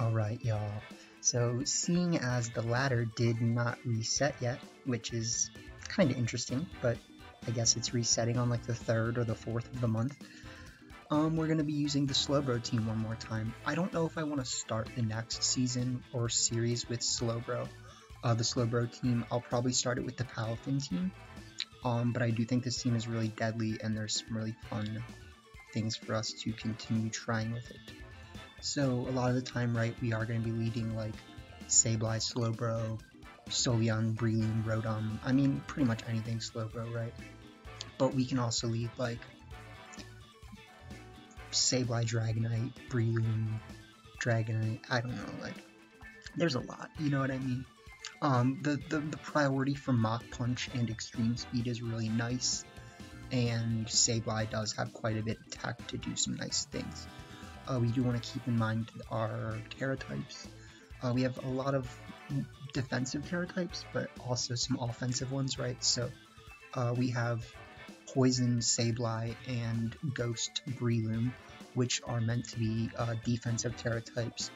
Alright, y'all. So, seeing as the ladder did not reset yet, which is kind of interesting, but I guess it's resetting on like the 3rd or the 4th of the month, we're going to be using the Slowbro team one more time. I don't know if I want to start the next season or series with Slowbro. The Slowbro team, I'll probably start it with the Palafin team, but I do think this team is really deadly and there's some really fun things for us to continue trying with it. So a lot of the time, right, we are going to be leading like Sableye, Slowbro, Sylveon, Breloom, Rotom. I mean, pretty much anything Slowbro, right? But we can also lead like Sableye, Dragonite, Breloom, Dragonite. I don't know, like there's a lot. You know what I mean? The priority for Mach Punch and Extreme Speed is really nice, and Sableye does have quite a bit of tech to do some nice things. We do want to keep in mind our Terra types. We have a lot of defensive Terra types, but also some offensive ones, right? So we have Poison Sableye and Ghost Breloom, which are meant to be defensive Terra types.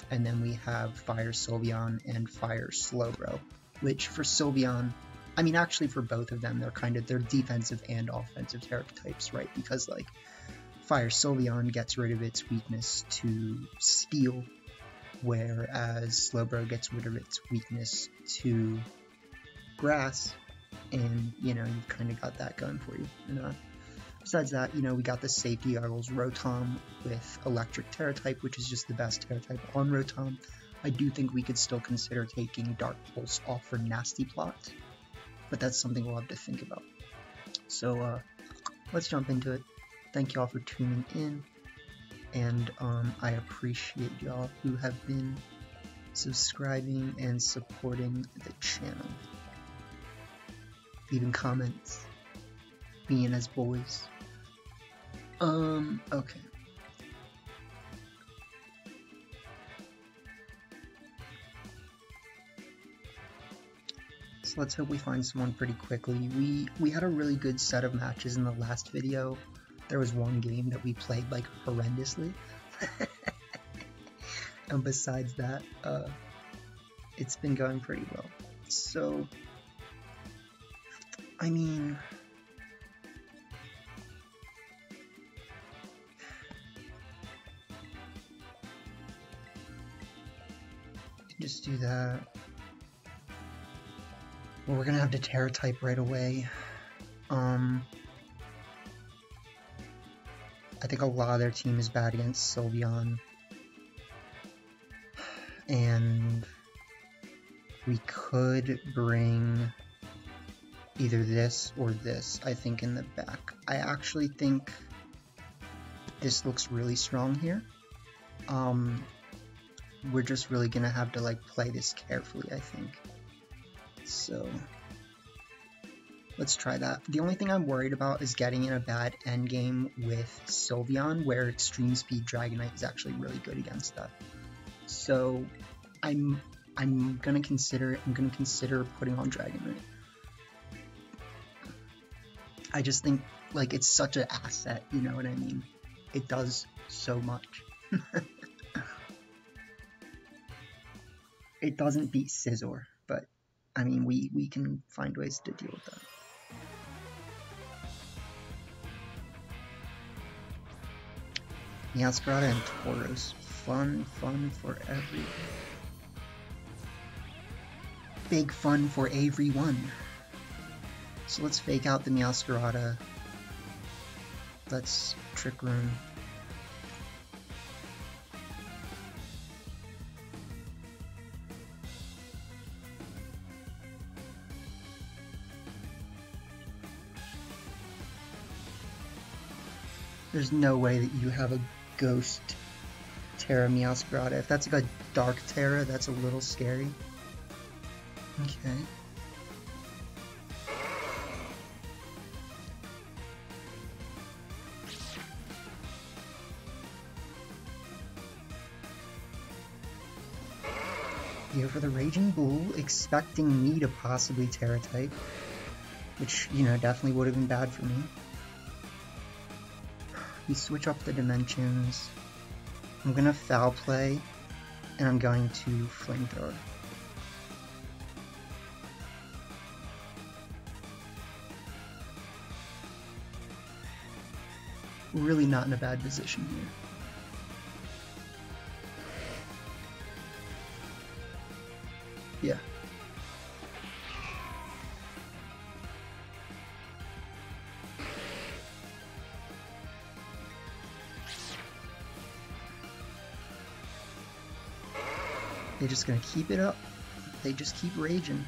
And then we have Fire Sylveon and Fire Slowbro, which for Sylveon, I mean actually for both of them, they're defensive and offensive Terra types, right? Because like Fire Sylveon gets rid of its weakness to Steel, whereas Slowbro gets rid of its weakness to Grass, and you know, you've kind of got that going for you. And besides that, you know, we got the safety goggles Rotom with Electric Terra type, which is just the best Terra type on Rotom. I do think we could still consider taking Dark Pulse off for Nasty Plot, but that's something we'll have to think about. So let's jump into it. Thank y'all for tuning in, and I appreciate y'all who have been subscribing and supporting the channel, leaving comments, being as boys. Okay. So let's hope we find someone pretty quickly. We had a really good set of matches in the last video. There was one game that we played like horrendously, and besides that, it's been going pretty well. So, I mean, just do that. Well, we're gonna have to Terra type right away. I think a lot of their team is bad against Sylveon, and we could bring either this or this, I think, in the back. I actually think this looks really strong here. We're just really gonna have to like play this carefully, I think. So let's try that. The only thing I'm worried about is getting in a bad endgame with Sylveon, where Extreme Speed Dragonite is actually really good against that. So I'm gonna consider putting on Dragonite. I just think like it's such an asset, you know what I mean? It does so much. It doesn't beat Scizor, but I mean we can find ways to deal with that. Scarlet and Tauros. Fun for everyone. Big fun for everyone. So let's fake out the Meowscarada. Let's Trick Room. There's no way that you have a Ghost Terra Meowscarada. If that's like a Dark Terra, that's a little scary. Okay. Here for the Raging Bull, expecting me to possibly Terra type, which, you know, definitely would have been bad for me. We switch up the dimensions. I'm gonna Foul Play and I'm going to Flamethrower. Really not in a bad position here. Yeah. They're just gonna keep it up. They just keep raging.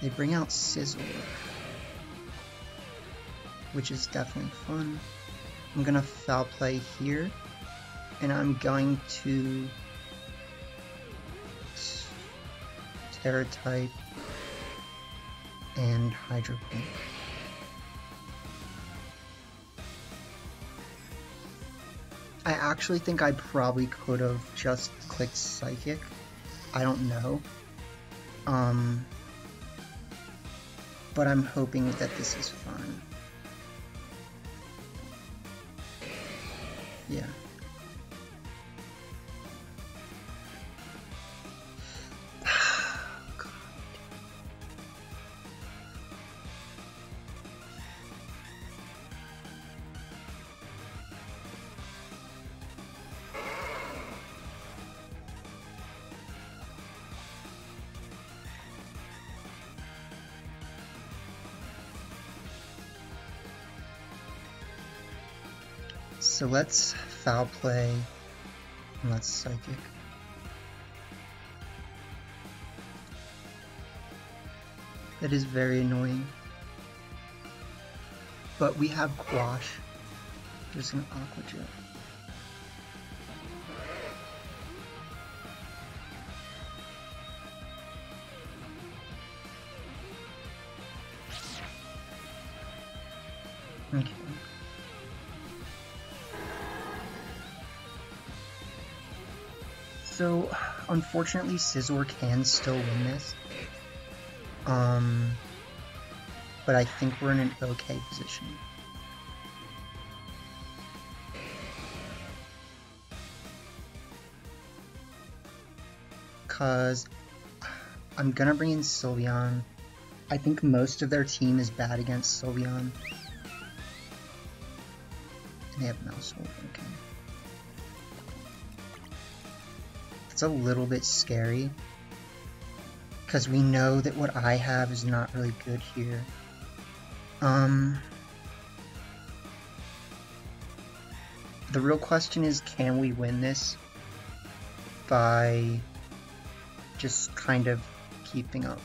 They bring out Sizzler, which is definitely fun. I'm gonna foul play here, and I'm going to Terra type and Hydro Pump. I actually think I probably could have just clicked Psychic. I don't know. But I'm hoping that this is fun. Yeah. God. So let's foul play and let's Psychic. That is very annoying. But we have Quash. There's an Aqua Jet. Okay. So, unfortunately, Scizor can still win this. But I think we're in an okay position. Cause I'm gonna bring in Sylveon. I think most of their team is bad against Sylveon. They have Mousehold, okay. It's a little bit scary, because we know that what I have is not really good here. The real question is, can we win this by just kind of keeping up?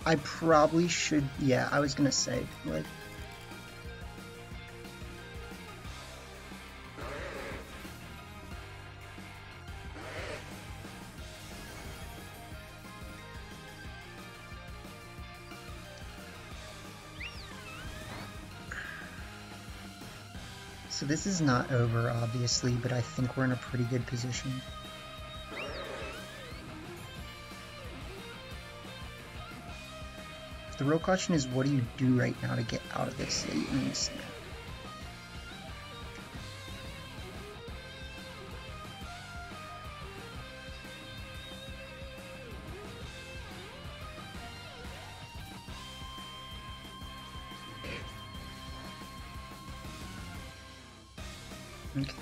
I probably should, yeah, I was gonna say, like, so this is not over, obviously, but I think we're in a pretty good position. The real question is, what do you do right now to get out of this late in the snap? Okay.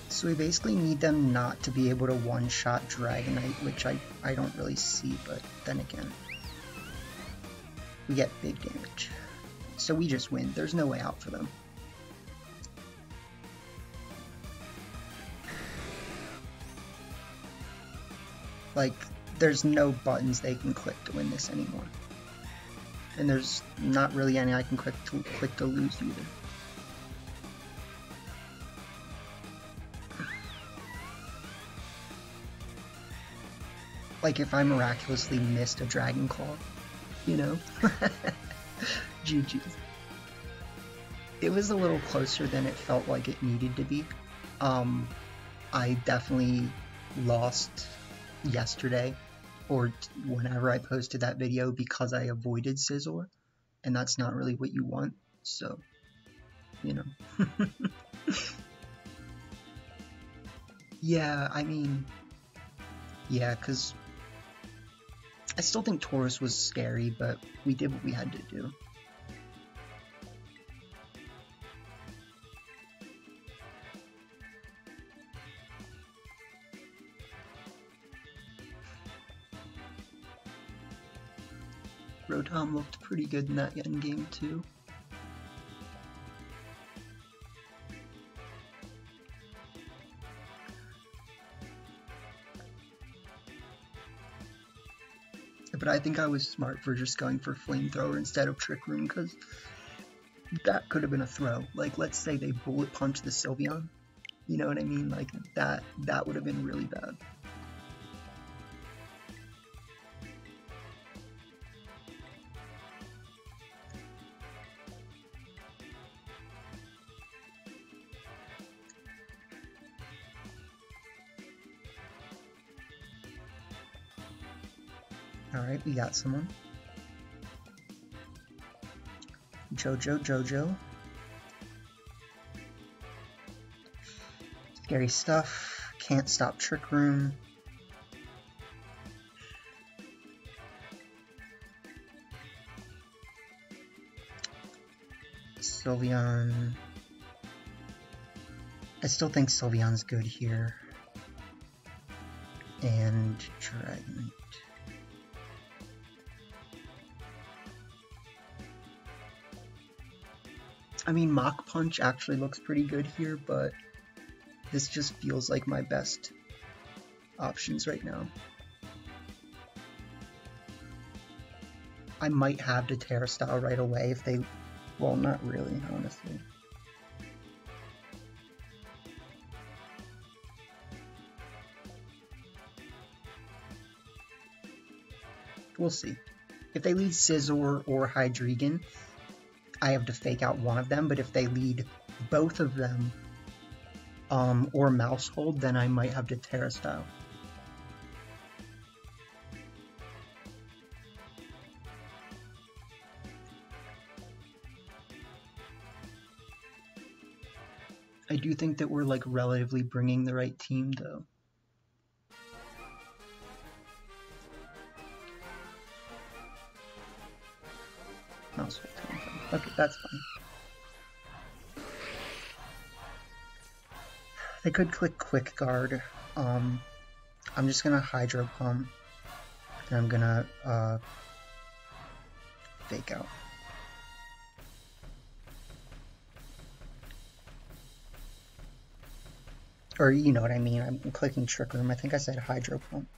So we basically need them not to be able to one-shot Dragonite, which I don't really see, but then again, we get big damage. So we just win. There's no way out for them. Like, there's no buttons they can click to win this anymore. And there's not really any I can click to lose either. Like if I miraculously missed a Dragon Claw, you know? GG's. it was a little closer than it felt like it needed to be. I definitely lost yesterday, or whenever I posted that video, because I avoided Scizor, and that's not really what you want, so, you know. Yeah, I mean, yeah, because I still think Taurus was scary, but we did what we had to do. Rotom looked pretty good in that end game too. But I think I was smart for just going for Flamethrower instead of Trick Room, because that could have been a throw. Like, let's say they Bullet Punch the Sylveon, you know what I mean? Like, that would have been really bad. Alright, we got someone. Jojo. Scary stuff. Can't stop Trick Room. Sylveon. I still think Sylveon's good here. And Dragonite. I mean, Mach Punch actually looks pretty good here, but this just feels like my best options right now. I might have to Terra Style right away if they... Well, not really, honestly. We'll see. If they lead Scizor or Hydreigon, I have to fake out one of them, but if they lead both of them, or Mouse Hold, then I might have to Terra Style. I do think that we're, like, relatively bringing the right team, though. Mouse Hold. Okay, that's fine. They could click Quick Guard. I'm just gonna Hydro Pump, and I'm gonna fake out. Or you know what I mean. I'm clicking Trick Room. I think I said Hydro Pump.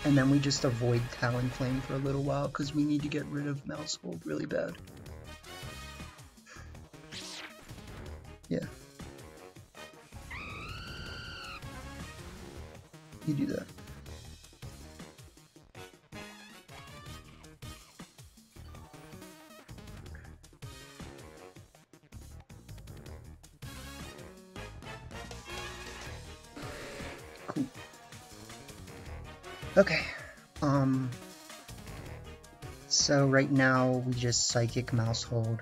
And then we just avoid Talonflame for a little while because we need to get rid of Mouse Hold really bad. Yeah. You do that. Cool. Okay, so right now we just Psychic Mouse Hold,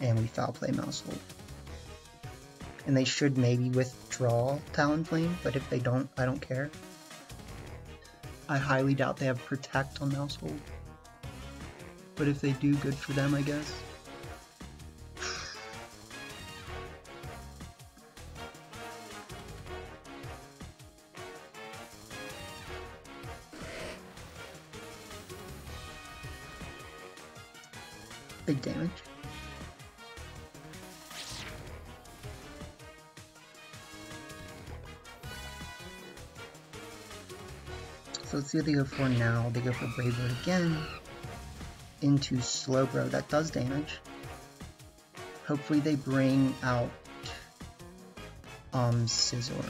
and we Foul Play Mouse Hold. And they should maybe withdraw Talonflame, but if they don't, I don't care. I highly doubt they have Protect on Mouse Hold. But if they do, good for them, I guess. Big damage. So let's see what they go for now. They go for Brave Bird again. Into Slowbro. That does damage. Hopefully they bring out Scizor.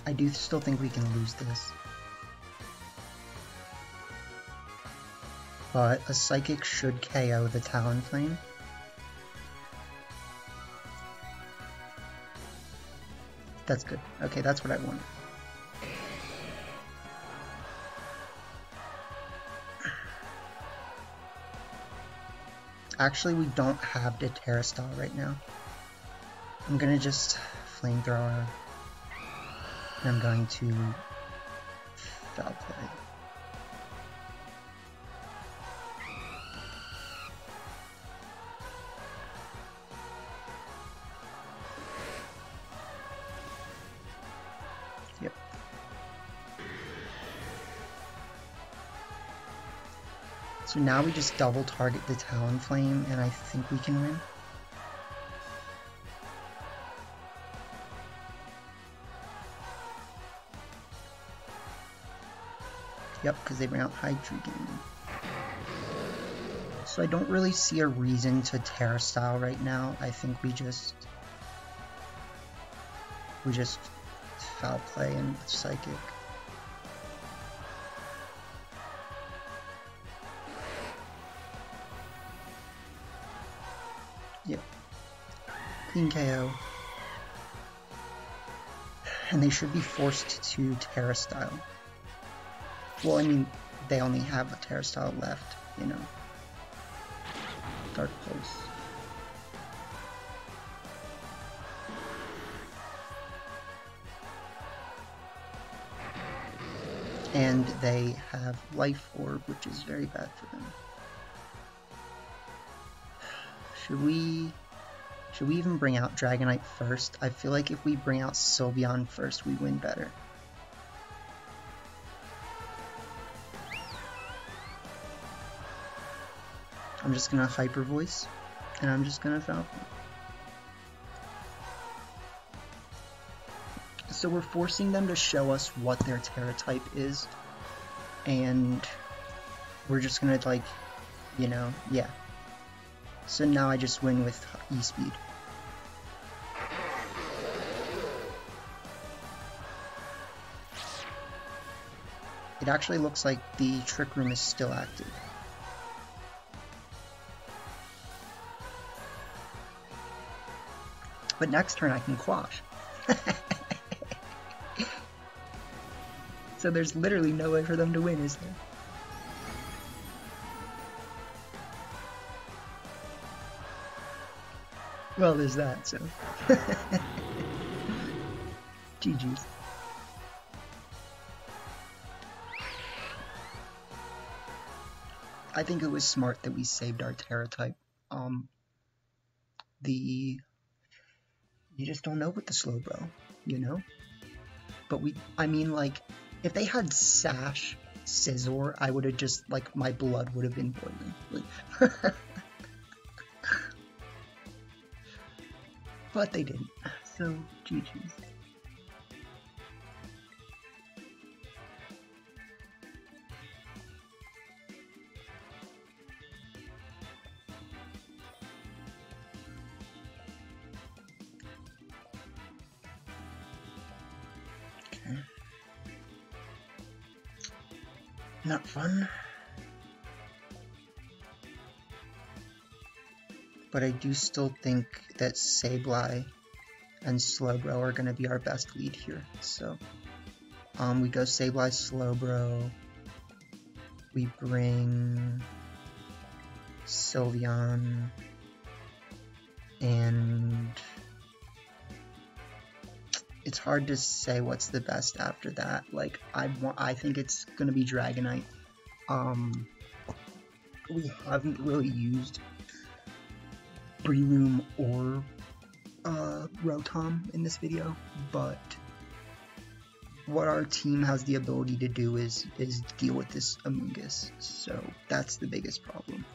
I do still think we can lose this. But a Psychic should KO the Talonflame. That's good. Okay, that's what I wanted. Actually, we don't have the Terra Style right now. I'm gonna just Flamethrower. And I'm going to Foul Play. Yep. So now we just double target the Talonflame, and I think we can win. Yep, because they ran out Hydreigon. So I don't really see a reason to Terra Style right now. I think we just Foul Play and Psychic. Yep. Clean KO. And they should be forced to Terra Style. Well, I mean, they only have a Terra Style left, you know. Dark Pulse. And they have Life Orb, which is very bad for them. Should we even bring out Dragonite first? I feel like if we bring out Sylveon first, we win better. I'm just gonna Hyper Voice, and I'm just gonna Falcon. So we're forcing them to show us what their Terra type is, and we're just gonna, like, you know, yeah. So now I just win with E-Speed. It actually looks like the Trick Room is still active. But next turn I can Quash. So there's literally no way for them to win, is there? Well, there's that, so. GG's. I think it was smart that we saved our Terra type. You just don't know with the Slowbro, you know? But I mean, like, if they had Sash, Scizor, I would have just, like, my blood would have been boiling. Like, but they didn't, so GG's. Not fun. But I do still think that Sableye and Slowbro are going to be our best lead here. So, we go Sableye, Slowbro. We bring Sylveon. And it's hard to say what's the best after that. Like, I think it's gonna be Dragonite. We haven't really used Breloom or Rotom in this video, but what our team has the ability to do is deal with this Amoonguss, so that's the biggest problem.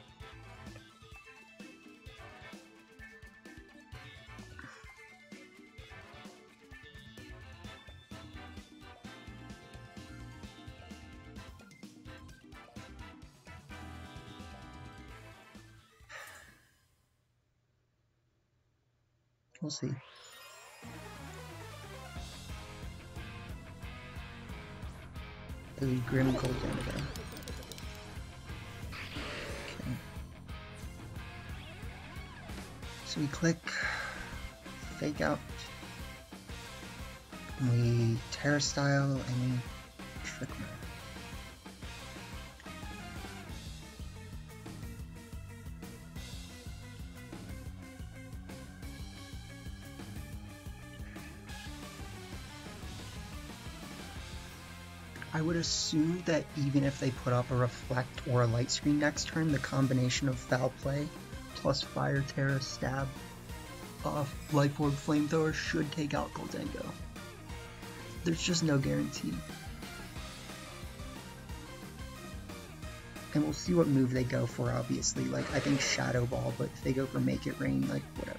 We'll see. The Grim Goldengo. Okay. So we click Fake Out. And we Terra Style and we Trick Mode. I would assume that even if they put up a Reflect or a Light Screen next turn, the combination of Foul Play plus Fire, Terra, Stab, Life Orb, Flamethrower should take out Goldengo. There's just no guarantee. And we'll see what move they go for, obviously. Like, I think Shadow Ball, but if they go for Make It Rain, like, whatever.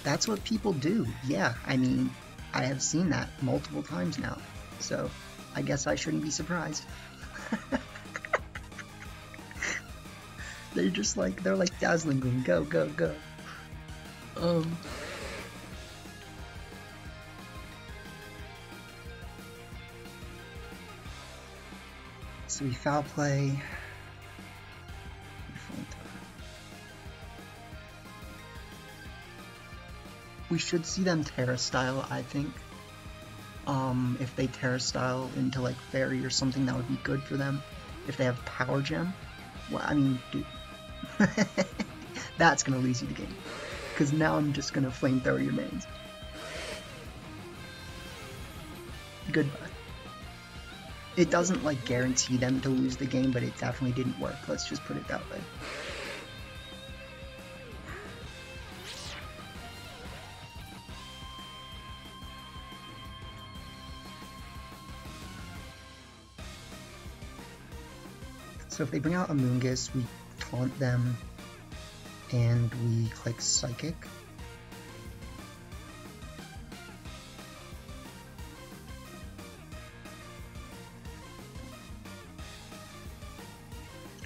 That's what people do. Yeah, I mean, I have seen that multiple times now. So, I guess I shouldn't be surprised. They're just like, they're like Dazzling Gleam, go, go, go. So we Foul Play. We should see them Terra Style, I think. If they Terra Style into like Fairy or something, that would be good for them. If they have Power Gem, well, I mean, dude, that's gonna lose you the game. Because now I'm just gonna Flamethrower your mains. Goodbye. It doesn't like guarantee them to lose the game, but it definitely didn't work. Let's just put it that way. So if they bring out Amoonguss, we taunt them, and we click Psychic.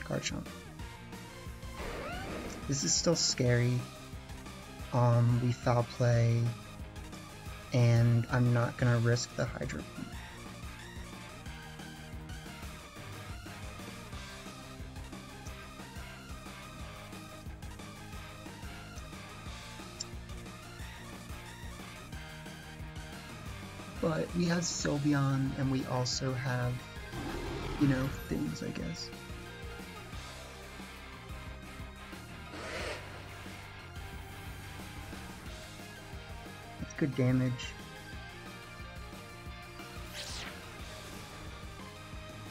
Garchomp. This is still scary. We Foul Play, and I'm not gonna risk the Hydro Pump. But we have Sylveon, and we also have, you know, things, I guess. That's good damage.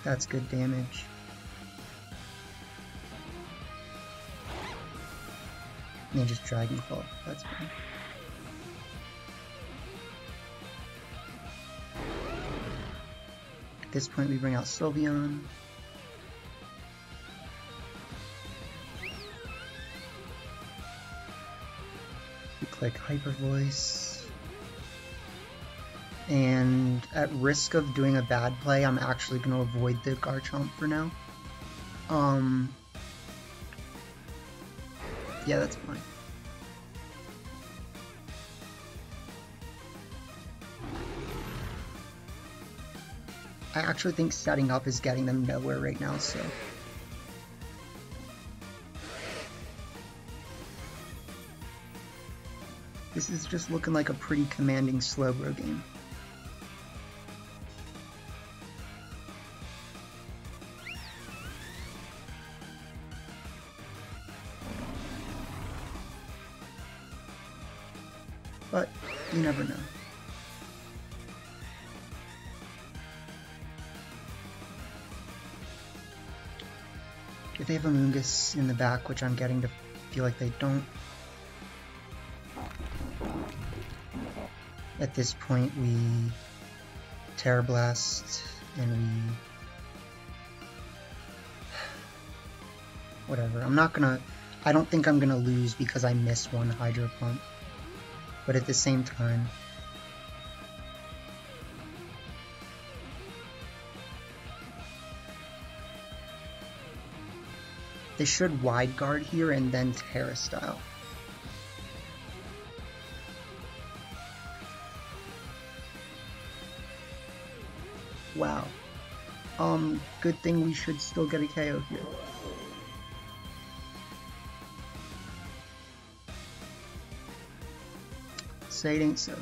That's good damage. And then just Dragon Claw. That's fine. At this point, we bring out Sylveon. We click Hyper Voice. And at risk of doing a bad play, I'm actually going to avoid the Garchomp for now. Yeah, that's fine. I actually think setting up is getting them nowhere right now, so. This is just looking like a pretty commanding Slowbro game. But you never know. If they have a Amoonguss in the back, which I'm getting to feel like they don't, at this point we Terra Blast and we whatever. I don't think I'm gonna lose because I missed one Hydro Pump, but at the same time, they should Wide Guard here and then Terra Style. Wow. Good thing we should still get a KO here. Say it ain't so.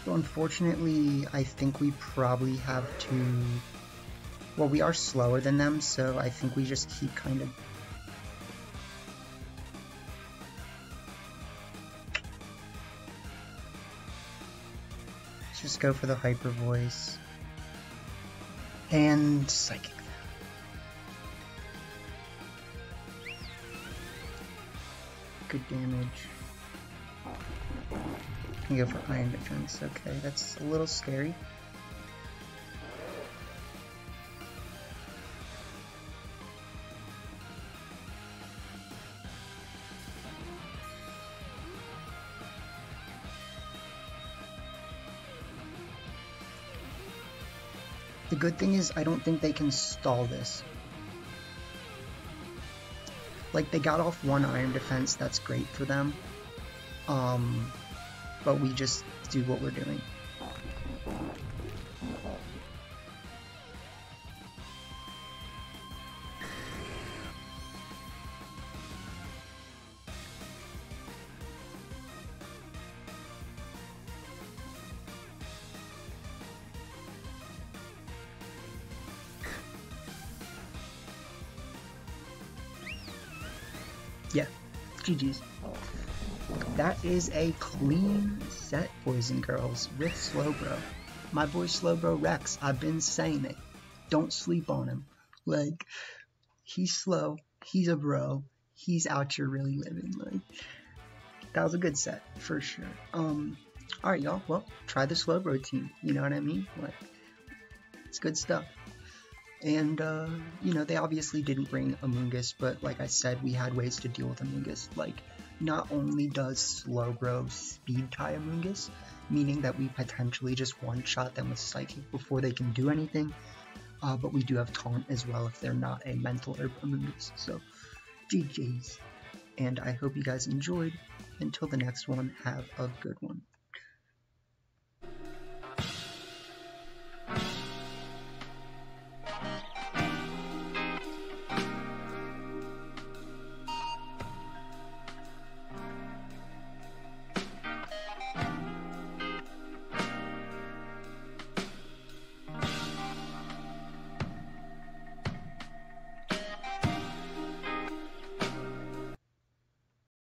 So unfortunately, I think we probably have to... Well, we are slower than them, so I think we just keep kind of... Let's just go for the Hyper Voice. And Psychic. Good damage. Can go for Iron Defense. Okay, that's a little scary. The good thing is I don't think they can stall this. Like, they got off one Iron Defense, that's great for them. But we just do what we're doing. Yeah, GG's. That is a clean set, boys and girls, with Slowbro. My boy Slowbro Rex, I've been saying it. Don't sleep on him. Like, he's slow, he's a bro, he's out here really living. Like, that was a good set, for sure. Alright, y'all, well, try the Slowbro team, you know what I mean? Like, it's good stuff. And, you know, they obviously didn't bring Amoonguss, but like I said, we had ways to deal with Amoonguss. Like, not only does Slowbro speed tie Amoonguss, meaning that we potentially just one-shot them with Psychic before they can do anything, but we do have Taunt as well if they're not a Mental Herb Amoonguss. So, GG's. And I hope you guys enjoyed. Until the next one, have a good one.